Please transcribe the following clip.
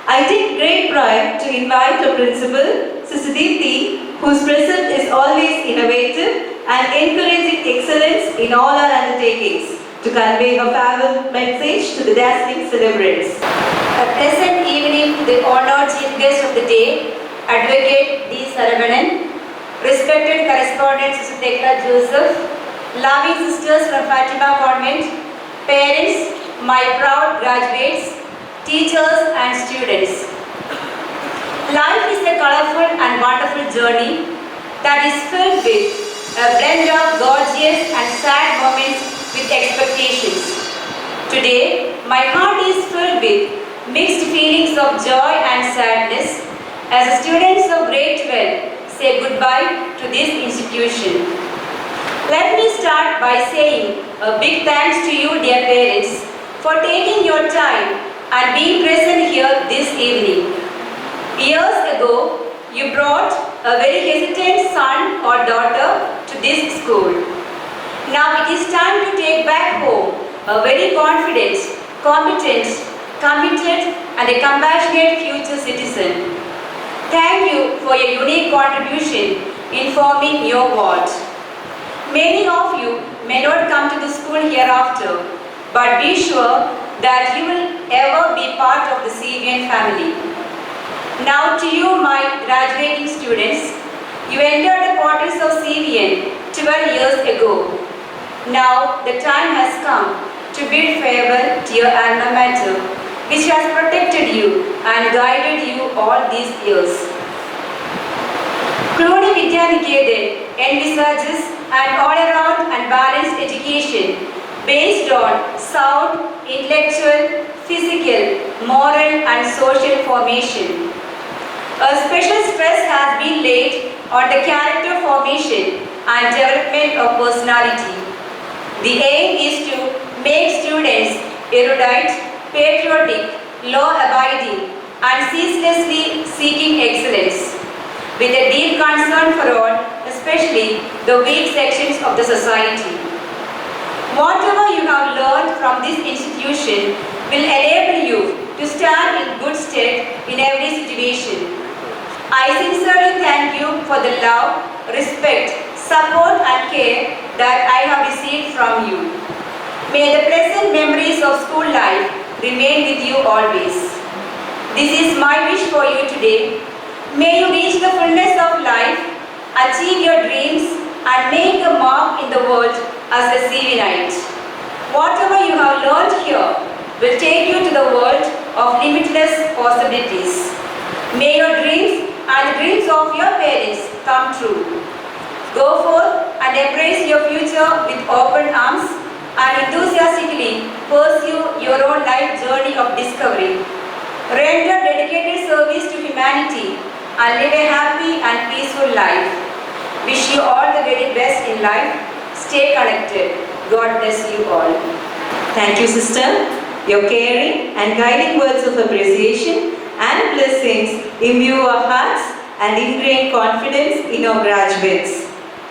I take great pride to invite the principal, Sister Deepthi, whose presence is always innovative and encouraging excellence in all our undertakings, to convey a farewell message to the dazzling celebrants. A pleasant evening to the honored chief guest of the day, Advocate D. Saravanan, respected correspondent Sister Tekla Joseph, loving sisters from Fatima Convent, parents, my proud graduates, teachers and students. Life is a colorful and wonderful journey that is filled with a blend of gorgeous and sad moments with expectations. Today, my heart is filled with mixed feelings of joy and sadness as the students of grade 12 say goodbye to this institution. Let me start by saying a big thanks to you, dear parents, for taking your time and being present here this evening. Years ago, you brought a very hesitant son or daughter to this school. Now it is time to take back home a very confident, competent, committed and a compassionate future citizen. Thank you for your unique contribution in forming your ward. Many of you may not come to the school hereafter, but be sure that you will ever be part of the CVN family. Now to you, my graduating students, you entered the portals of CVN 12 years ago. Now the time has come to bid farewell to your alma mater, which has protected you and guided you all these years. Clooney Vidyaniketan envisages an all-around and balanced education based on sound, intellectual, physical, moral and social formation. A special stress has been laid on the character formation and development of personality. The aim is to make students erudite, patriotic, law-abiding and ceaselessly seeking excellence, with a deep concern for all, especially the weak sections of the society. Whatever you have learned from this institution will enable you to stand in good stead in every situation. I sincerely thank you for the love, respect, support and care that I have received from you. May the pleasant memories of school life remain with you always. This is my wish for you today. May you reach the fullness of life, achieve your dreams and make a mark in the world as a CVNite. Whatever you have learned here will take you to the world of limitless possibilities. May your dreams and the dreams of your parents come true. Go forth and embrace your future with open arms and enthusiastically pursue your own life journey of discovery. Render dedicated service to humanity and live a happy and peaceful life. Wish you all the very best in life. Stay connected. God bless you all. Thank you, sister. Your caring and guiding words of appreciation and blessings imbue our hearts and ingrain confidence in our graduates.